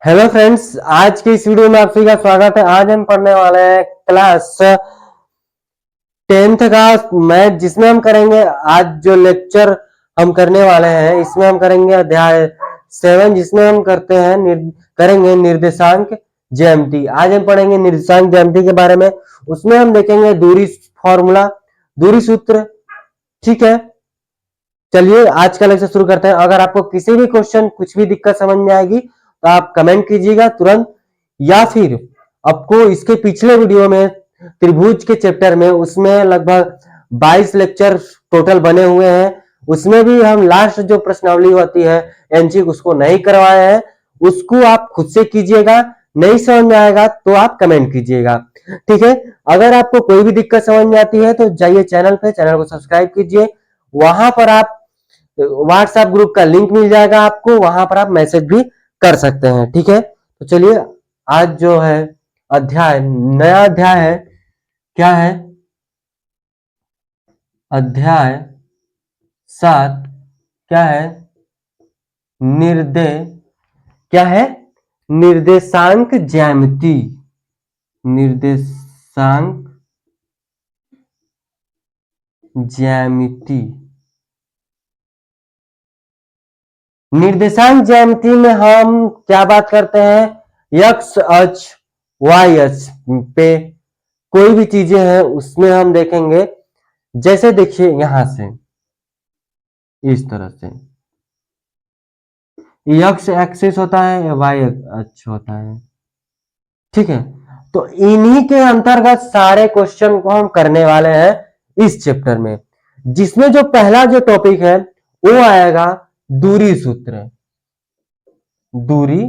Hello friends, आज की इस वीडियो में आप सभी का स्वागत है। आज हम पढ़ने वाले हैं क्लास 10th का मैथ, जिसमें हम करेंगे आज जो लेक्चर हम करने वाले हैं इसमें हम करेंगे अध्याय 7, जिसमें हम करते हैं करेंगे निर्देशांक ज्यामिति। आज हम पढ़ेंगे निर्देशांक ज्यामिति के बारे में। उसमें हम देखेंगे दूरी फॉर्मूला, दूरी सूत्र। ठीक है, चलिए आज का लेक्चर शुरू करते हैं। अगर आपको किसी भी क्वेश्चन कुछ भी दिक्कत समझ में आएगी तो आप कमेंट कीजिएगा तुरंत, या फिर आपको इसके पिछले वीडियो में त्रिभुज के चैप्टर में उसमें लगभग 22 लेक्चर टोटल बने हुए हैं। उसमें भी हम लास्ट जो प्रश्नावली होती है एमसीक्यू उसको नहीं करवाए हैं, उसको आप खुद से कीजिएगा। नहीं समझ में आएगा तो आप कमेंट कीजिएगा, ठीक है। अगर आपको कोई भी दिक्कत समझ में आती है तो जाइए चैनल को सब्सक्राइब कीजिए। वहां पर आप व्हाट्सएप ग्रुप का लिंक मिल जाएगा आपको, वहां पर आप मैसेज भी कर सकते हैं, ठीक है। तो चलिए आज जो है नया अध्याय है। क्या है? अध्याय 7। क्या है? क्या है? निर्देशांक ज्यामिति। निर्देशांक ज्यामिति। निर्देशांक ज्यामिति में हम क्या बात करते हैं? एक्स अक्ष, वाई अक्ष पे कोई भी चीजें हैं उसमें हम देखेंगे। जैसे देखिए यहां से इस तरह से एक्स एक्सिस होता है, वाई अक्ष होता है, ठीक है। तो इन्हीं के अंतर्गत सारे क्वेश्चन को हम करने वाले हैं इस चैप्टर में, जिसमें जो पहला जो टॉपिक है वो आएगा दूरी सूत्र। दूरी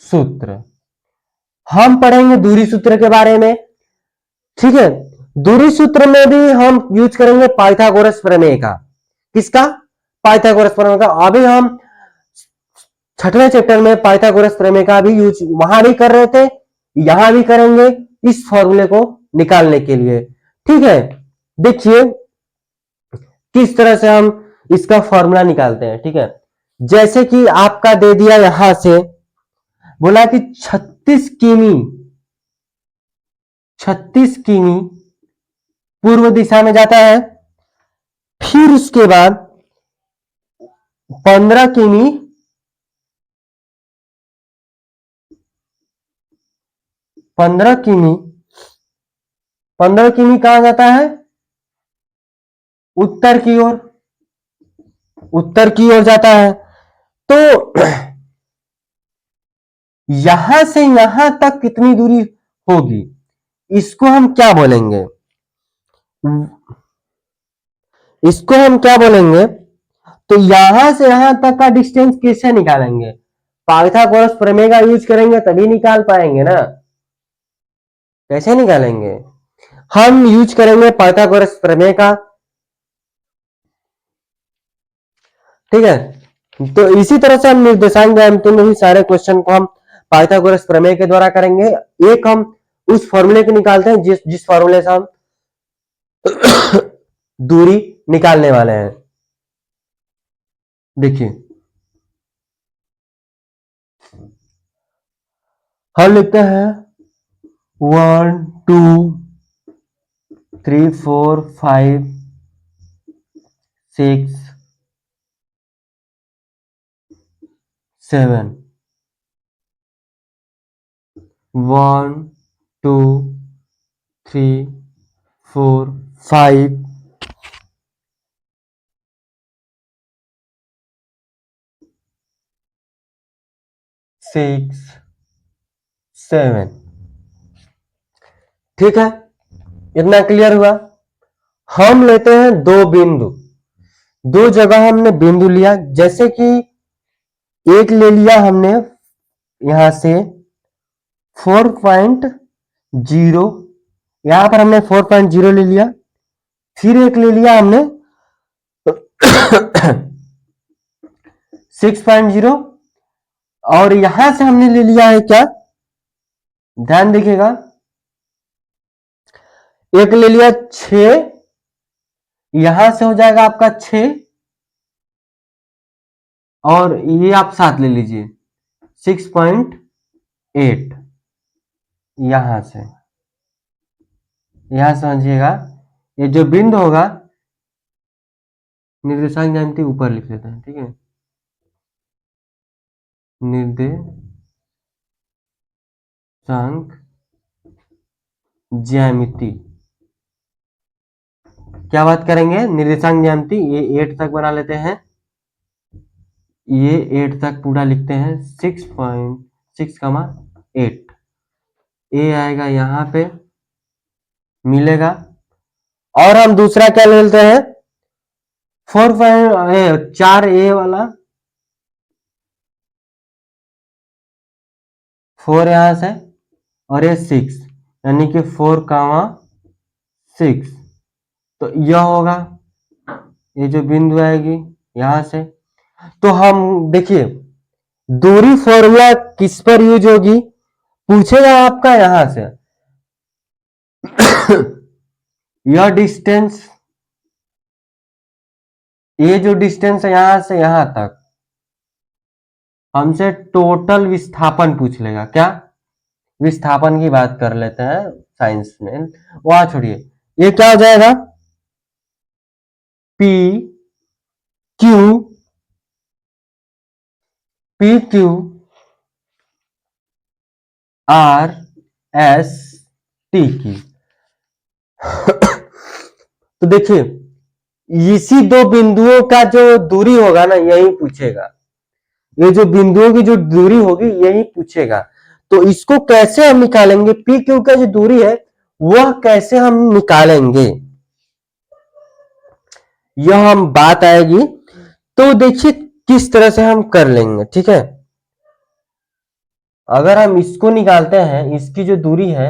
सूत्र हम पढ़ेंगे दूरी सूत्र के बारे में, ठीक है। दूरी सूत्र में भी हम यूज करेंगे पाइथागोरस प्रमेय का। किसका? पाइथागोरस प्रमेय का। अभी हम 6वें चैप्टर में पाइथागोरस प्रमेय का भी यूज वहां भी कर रहे थे, यहां भी करेंगे इस फॉर्मूले को निकालने के लिए, ठीक है। देखिए किस तरह से हम इसका फॉर्मूला निकालते हैं, ठीक है। जैसे कि आपका दे दिया यहां से, बोला कि 36 किमी पूर्व दिशा में जाता है, फिर उसके बाद 15 किमी 15 किमी कहां जाता है? उत्तर की ओर, उत्तर की ओर जाता है। तो यहां से यहां तक कितनी दूरी होगी, इसको हम क्या बोलेंगे? इसको हम क्या बोलेंगे? तो यहां से यहां तक का डिस्टेंस कैसे निकालेंगे? पाइथागोरस प्रमेय का यूज करेंगे तभी निकाल पाएंगे ना। कैसे निकालेंगे? हम यूज करेंगे पाइथागोरस प्रमेय का, ठीक है। तो इसी तरह से हम निर्देशांक ज्यामिति में भी सारे क्वेश्चन को हम पाइथागोरस प्रमेय के द्वारा करेंगे। एक हम उस फॉर्मूले को निकालते हैं जिस फॉर्मूले से हम दूरी निकालने वाले हैं। देखिए हम लिखते हैं 1 2 3 4 5 6 7 1 2 3 4 5 6 7, ठीक है। इतना क्लियर हुआ। हम लेते हैं दो बिंदु, दो जगह हमने बिंदु लिया। जैसे कि एक ले लिया हमने यहां से 4.0, यहां पर हमने 4.0 ले लिया। फिर एक ले लिया हमने 6.0, और यहां से हमने ले लिया है क्या? ध्यान देखिएगा, एक ले लिया 6, यहां से हो जाएगा आपका 6, और ये आप 7 ले लीजिए, 6.8 यहां से, यहां समझिएगा, ये जो बिंदु होगा, निर्देशांक ज्यामिति ऊपर लिख लेते हैं, ठीक है, निर्देशांक ज्यामिति, क्या बात करेंगे, निर्देशांक ज्यामिति, ये 8 तक बना लेते हैं, ये 8 तक पूरा लिखते हैं, 6.6,8 ये आएगा यहाँ पे मिलेगा। और हम दूसरा क्या ले लेते हैं, 4 ए वाला, 4 यहां से, और ये 6, यानी कि 4,6, तो यह होगा, ये जो बिंदु आएगी यहां से। तो हम देखिए दूरी फॉर्मूला किस पर यूज होगी, पूछेगा आपका यहां से यह डिस्टेंस, ये जो डिस्टेंस है यहां से यहां तक, हमसे टोटल विस्थापन पूछ लेगा। क्या, विस्थापन की बात कर लेते हैं साइंस में, वहां छोड़िए, ये क्या हो जाएगा, P Q R S T की। तो देखिए इसी दो बिंदुओं का जो दूरी होगा ना, यही पूछेगा, ये जो बिंदुओं की जो दूरी होगी यही पूछेगा। तो इसको कैसे हम निकालेंगे, पी क्यू का जो दूरी है वह कैसे हम निकालेंगे, यह हम बात आएगी। तो देखिए किस तरह से हम कर लेंगे, ठीक है। अगर हम इसको निकालते हैं, इसकी जो दूरी है,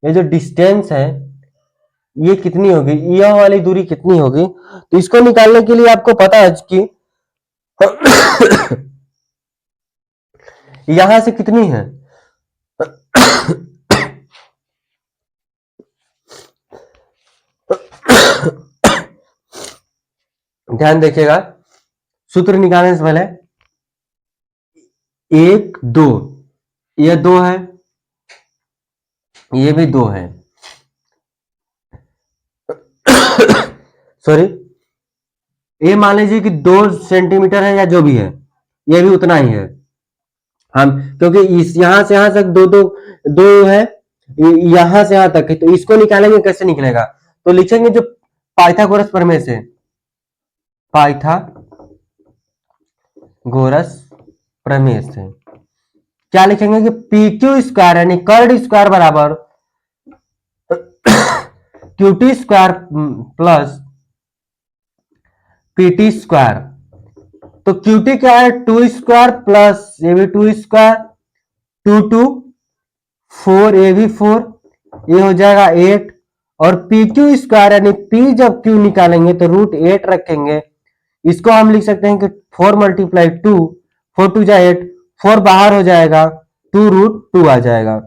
ये जो डिस्टेंस है, ये कितनी होगी, यह वाली दूरी कितनी होगी, तो इसको निकालने के लिए आपको पता है कि यहां से कितनी है ध्यान देखिएगा, सूत्र निकालने से पहले 1 2, ये 2 है, ये भी 2 है सॉरी, ये मान लीजिए कि 2 सेंटीमीटर है या जो भी है, ये भी उतना ही है। हम क्योंकि इस यहां से यहां तक दो है, यहां से यहां तक है, तो इसको निकालेंगे, कैसे निकलेगा, तो लिखेंगे जो पाइथागोरस प्रमेय से, पाइथागोरस प्रमेय से क्या लिखेंगे कि पी क्यू स्क्वायर यानी कर्ड स्क्वायर बराबर QT square plus PT square. तो क्यूटी क्या है, 2 स्क्वायर प्लस ये भी 2 स्क्वायर, 2 4, ये भी 4, ये हो जाएगा 8, और पी क्यू स्क्वायर यानी पी जब क्यू निकालेंगे तो √8 रखेंगे। इसको हम लिख सकते हैं कि 4 × 2, 4 2 जा 8, 4 बाहर हो जाएगा, 2√2 आ जाएगा,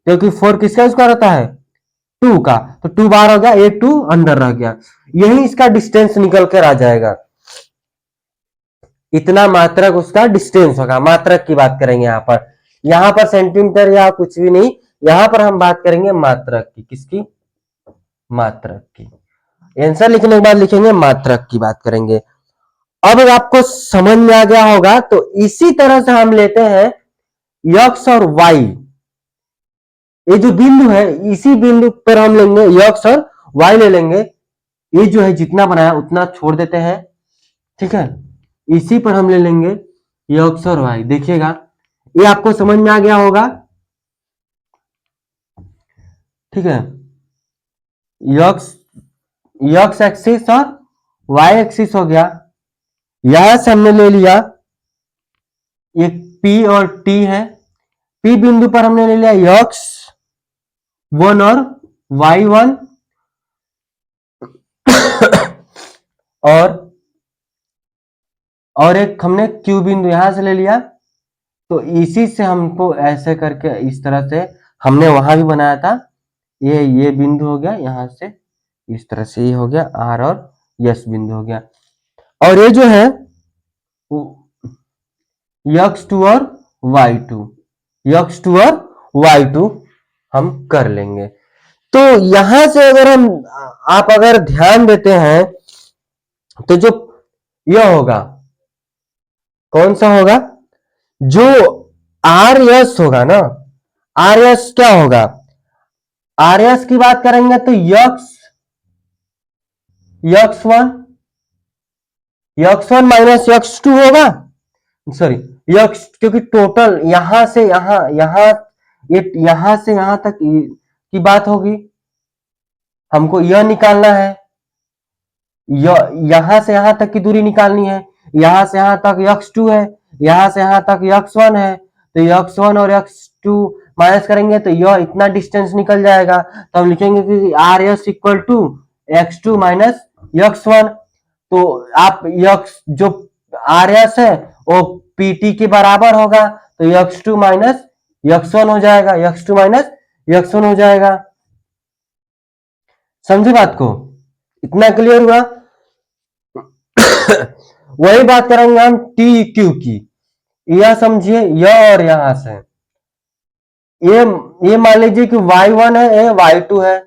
क्योंकि 4 किसका स्क्वायर होता है, 2 का, तो 2 बाहर हो गया, 8 2 अंदर रह गया, यही इसका डिस्टेंस निकल कर आ जाएगा। इतना मात्रक उसका डिस्टेंस होगा, मात्रक की बात करेंगे यहां पर सेंटीमीटर या कुछ भी नहीं, यहां पर हम बात करेंगे मात्रक की, किसकी, मात्रक की। आंसर लिखने के बाद लिखेंगे मात्रक की बात करेंगे। अब आपको समझ में आ गया होगा, तो इसी तरह से हम लेते हैं यक्स और वाई, ये जो बिंदु है इसी बिंदु पर हम लेंगे यक्स और वाई ले लेंगे, ये जो है जितना बनाया उतना छोड़ देते हैं, ठीक है, इसी पर हम ले लेंगे यक्स और वाई। देखिएगा ये आपको समझ में आ गया होगा, ठीक है, यक्स एक्सिस और वाई एक्सिस हो गया, यहां से हमने ले लिया ये P और T है, P बिंदु पर हमने ले लिया यक्स 1 और वाई 1 और एक हमने Q बिंदु यहां से ले लिया, तो इसी से हमको ऐसे करके इस तरह से हमने वहां भी बनाया था, ये बिंदु हो गया, यहां से इस तरह से ये हो गया R और S बिंदु हो गया, और ये जो है x2 और y2, x2 और y2 हम कर लेंगे। तो यहां से अगर हम आप अगर ध्यान देते हैं तो जो यह होगा, कौन सा होगा, जो आर एस होगा ना, आर एस क्या होगा, आर एस की बात करेंगे तो x1 माइनस x2 होगा, सॉरी यक्स, क्योंकि टोटल यहां से यहां से यहां तक की बात होगी, हमको यह निकालना है, यहां से यहां तक की दूरी निकालनी है, यहां से यहां तक x2 है, यहां से यहां तक x1 है, तो x1 और x2 माइनस करेंगे तो यह इतना डिस्टेंस निकल जाएगा, तो हम लिखेंगे कि R S equal to x2 minus x1। तो आप यक्स जो आर एस है वो पीटी के बराबर होगा, तो x2 माइनस x1 हो जाएगा, x2 माइनस x1 हो जाएगा। समझे बात को, इतना क्लियर हुआ। वही बात करेंगे हम टी क्यू की, यह समझिए, यह और यहां से ये मान लीजिए कि y1 है, ये y2 है,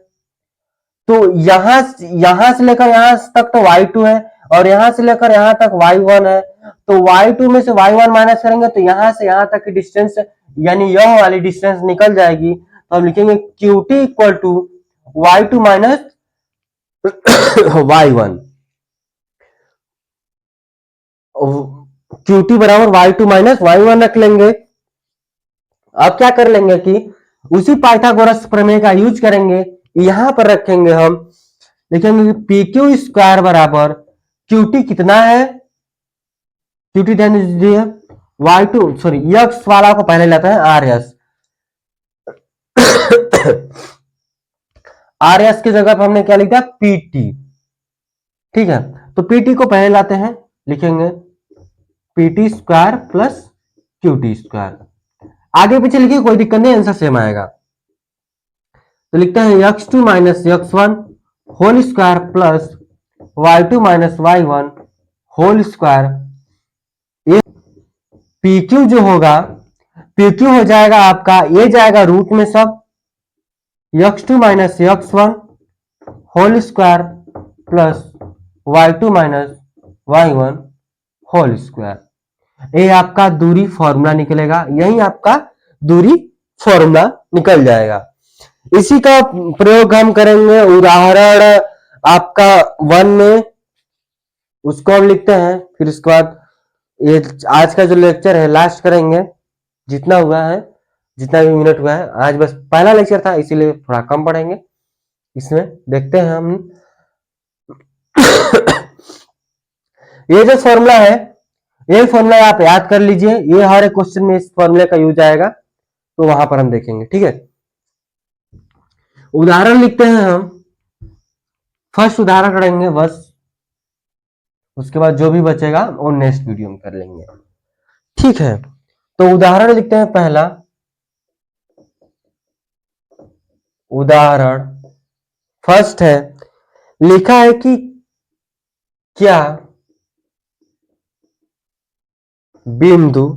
तो यहां से लेकर यहां तक तो y2 है और यहां से लेकर यहां तक y1 है, तो y2 में से y1 माइनस करेंगे तो यहां से यहां तक की डिस्टेंस यानी यह वाली डिस्टेंस निकल जाएगी, तो हम लिखेंगे qt equal to y2 minus y1, qt बराबर y2 माइनस y1 रख लेंगे। अब क्या कर लेंगे कि उसी पाइथागोरस प्रमेय का यूज करेंगे, यहां पर रखेंगे, हम लिखेंगे कि पी क्यू स्क्वायर बराबर क्यूटी कितना है, क्यूटी ध्यान दीजिए, y2 सॉरी यक्स वाला को पहले लेते हैं आर एस, आर एस की जगह पर हमने क्या लिखा पीटी, ठीक है, तो पीटी को पहले लाते हैं, लिखेंगे PT square plus QT square, आगे पीछे लिखिए कोई दिक्कत नहीं, आंसर सेम आएगा। तो लिखते हैं x2 minus x1 whole square plus y2 minus y1 whole square, ये PQ जो होगा, PQ हो जाएगा आपका, ये जाएगा रूट में सब, x2 minus x1 whole square plus y2 minus y1 whole square, ये आपका दूरी फॉर्मूला निकलेगा, यही आपका दूरी फॉर्मूला निकल जाएगा। इसी का प्रयोग हम करेंगे उदाहरण आपका 1 में, उसको हम लिखते हैं, फिर इसके बाद ये आज का जो लेक्चर है लास्ट करेंगे, जितना हुआ है, जितना भी मिनट हुआ है, आज बस पहला लेक्चर था इसीलिए थोड़ा कम पढ़ेंगे, इसमें देखते हैं हम। ये जो फॉर्मूला है, ये फॉर्मूला आप याद कर लीजिए, ये हर एक क्वेश्चन में इस फॉर्मूले का यूज आएगा, तो वहां पर हम देखेंगे, ठीक है। उदाहरण लिखते हैं हम, फर्स्ट उदाहरण करेंगे बस, उसके बाद जो भी बचेगा वो नेक्स्ट वीडियो में कर लेंगे, ठीक है। तो उदाहरण लिखते हैं पहला, उदाहरण फर्स्ट है, लिखा है कि क्या बिंदु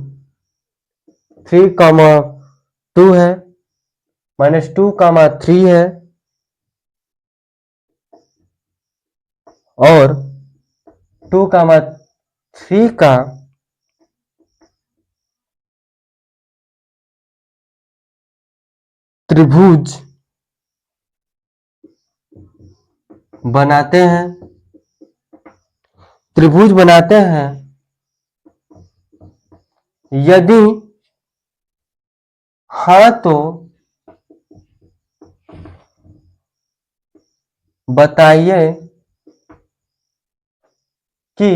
3,2 है, -2,3 है और 2,3 का त्रिभुज बनाते हैं, त्रिभुज बनाते हैं, यदि हाँ तो बताइए कि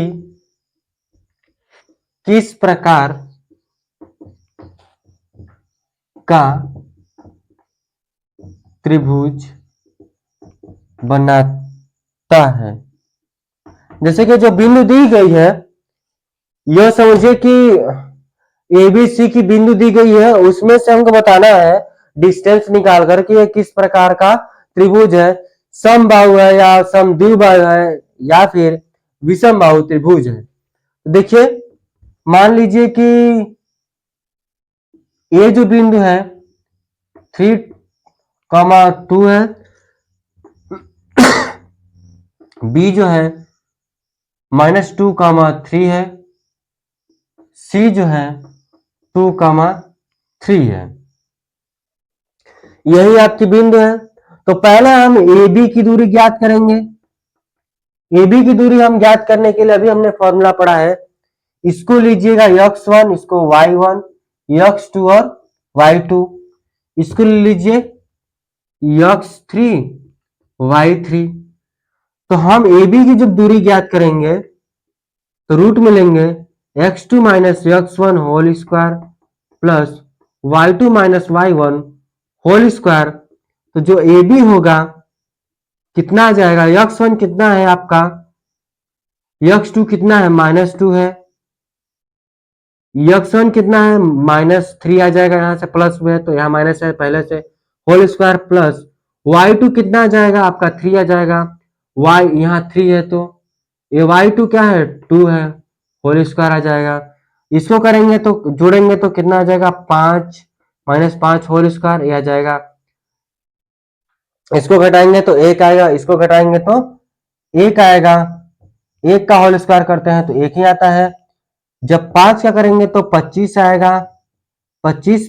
किस प्रकार का त्रिभुज बनाता है। जैसे कि जो बिंदु दी गई है, यह समझिए कि ABC की बिंदु दी गई है, उसमें से हमको बताना है डिस्टेंस निकाल कर कि ये किस प्रकार का त्रिभुज है, समबाहु है या समद्विबाहु है या फिर विषमबाहु त्रिभुज है। देखिए मान लीजिए कि ए जो बिंदु है 3,2 है, बी जो है -2,3 है, सी जो है 2,3 है। यही आपकी बिंदु है। तो पहले हम ए बी की दूरी ज्ञात करेंगे। ए बी की दूरी हम ज्ञात करने के लिए अभी हमने फॉर्मूला पढ़ा है, इसको लीजिएगा x1, इसको y1, x2 और y2, इसको लीजिए x3, y3। तो हम ए बी की जब दूरी ज्ञात करेंगे तो रूट में लेंगे x2 minus x1 whole square plus y2 minus y1 whole square. तो जो ए बी होगा कितना आ जाएगा, x1 कितना है आपका, x2 कितना है -2 है, x1 कितना है -3 आ जाएगा, यहां से प्लस में है तो यहाँ माइनस है पहले से, होल स्क्वायर प्लस y2 कितना आ जाएगा आपका 3 आ जाएगा, y यहाँ 3 है तो ये y2 क्या है 2 है, होल स्क्वायर आ जाएगा। इसको करेंगे तो जोड़ेंगे तो कितना आ जाएगा 5 -5 होल स्क्वायर ये आ जाएगा। इसको घटाएंगे तो 1 आएगा, इसको घटाएंगे तो 1 आएगा, 1 का होल स्क्वायर करते हैं तो 1 ही आता है। जब 5 का करेंगे तो 25 आएगा, 25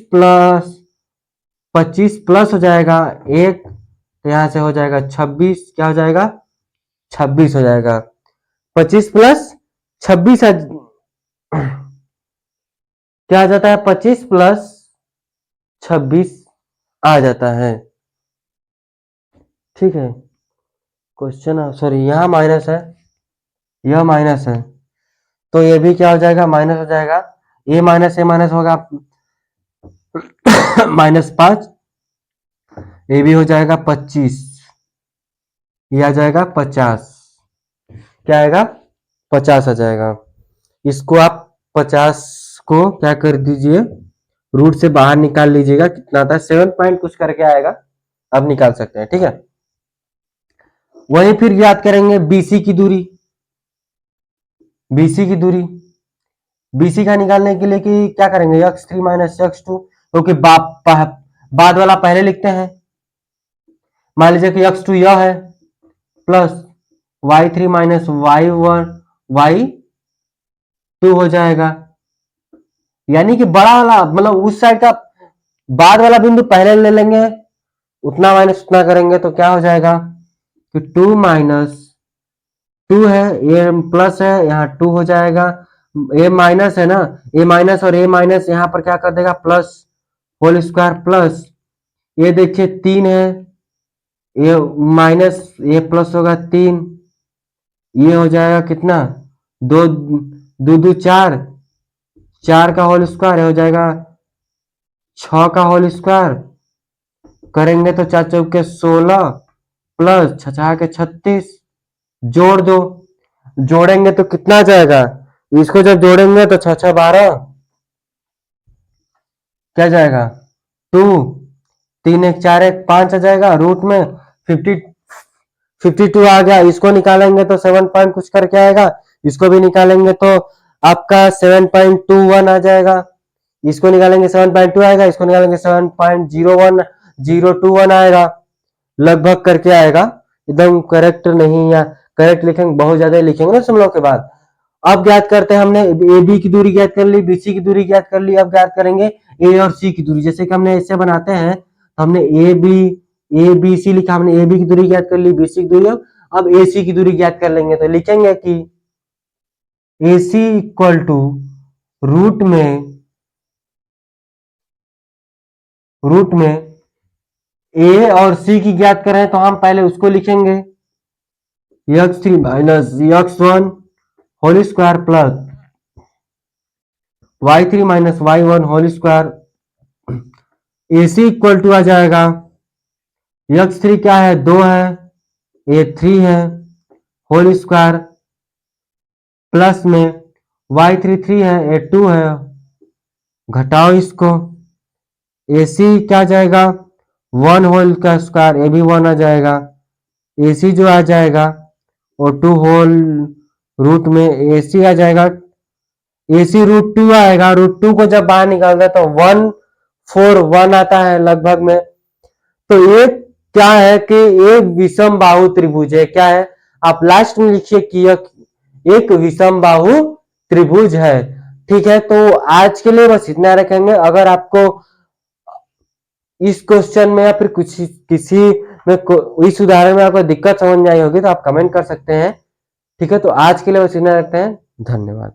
प्लस हो जाएगा 1 तो यहां से हो जाएगा 26, क्या हो जाएगा 26 हो जाएगा, 25 प्लस 26 क्या आ जाता है 25 प्लस 26 आ जाता है। ठीक है, क्वेश्चन सॉरी यहाँ माइनस है, यह माइनस है तो ये भी क्या हो जाएगा माइनस हो जाएगा, ए माइनस होगा -5, ये भी हो जाएगा 25, ये आ जाएगा 50, क्या आएगा 50 आ जाएगा। इसको आप 50 को क्या कर दीजिए रूट से बाहर निकाल लीजिएगा, कितना आता है 7 पॉइंट कुछ करके आएगा, अब निकाल सकते हैं। ठीक है, वहीं फिर याद करेंगे बीसी की दूरी, बीसी की दूरी, बीसी का निकालने के लिए कि क्या करेंगे x3 माइनस x2, क्योंकि बाद वाला पहले लिखते हैं। मान लीजिए कि x2 यह है plus y3 minus y1 y2 हो जाएगा, यानी कि बड़ा वाला मतलब उस साइड का बाद वाला बिंदु पहले ले लेंगे, उतना माइनस उतना करेंगे तो क्या हो जाएगा कि 2 माइनस 2 है, ये प्लस है यहाँ 2 हो जाएगा, ए माइनस है ना, ए माइनस और ए माइनस यहाँ पर क्या कर देगा प्लस होल स्क्वायर प्लस, ये देखिए 3 है, ये माइनस ये प्लस होगा 3, ये हो जाएगा कितना 2 2 2 4, 4 का होल स्क्वायर हो जाएगा 6 का होल स्क्वायर करेंगे तो 4 चौके 16 प्लस 6 के 36, जोड़ दो, जोड़ेंगे तो कितना आ जाएगा, इसको जब जोड़ेंगे तो 6 6 12 क्या जाएगा 2, 3 1 4 1 5 आ जाएगा, रूट में 52 आ गया। इसको निकालेंगे तो 7 पॉइंट कुछ करके आएगा, इसको भी निकालेंगे तो आपका 7.21 आ जाएगा, इसको निकालेंगे 7.2 आएगा, इसको निकालेंगे 7.01021 आएगा, लगभग करके आएगा, एकदम करेक्ट नहीं या करेक्ट लिखेंगे बहुत ज्यादा लिखेंगे ना दशमलव के बाद। अब ज्ञात करते हैं, हमने ए बी की दूरी ज्ञात कर ली, बीसी की दूरी ज्ञात कर ली, अब ज्ञात करेंगे ए और सी की दूरी। जैसे कि हमने ऐसे बनाते हैं तो हमने ए बी सी लिखा, हमने ए बी की दूरी ज्ञात कर ली, बी सी की दूरी, अब ए सी की दूरी ज्ञात कर लेंगे तो लिखेंगे कि ए सी इक्वल टू रूट में ए और सी की ज्ञात करें तो हम पहले उसको लिखेंगे x3 minus x1 whole square plus y3 minus y1 whole square, AC equal to आ जाएगा x3 क्या है 2 है, ये 3 है होल स्क्वायर प्लस में y3 3 है, ये 2 है, घटाओ इसको, AC क्या जाएगा 1 होल का स्क्वायर, ये भी 1 आ जाएगा, AC जो आ जाएगा और 2 होल रूट में AC आ जाएगा, AC √2 आएगा, √2 को जब बाहर निकालते हैं तो 1 4 1 आता है लगभग में। तो ये क्या है कि ये विषम बाहु त्रिभुज है। क्या है, आप लास्ट में लिखिए कि यह एक विषम बाहु त्रिभुज है। ठीक है, तो आज के लिए बस इतना रखेंगे। अगर आपको इस क्वेश्चन में या फिर कुछ किसी में इस उदाहरण में आपको दिक्कत समझ में आई होगी तो आप कमेंट कर सकते हैं। ठीक है, तो आज के लिए बस इतना रखते हैं। धन्यवाद।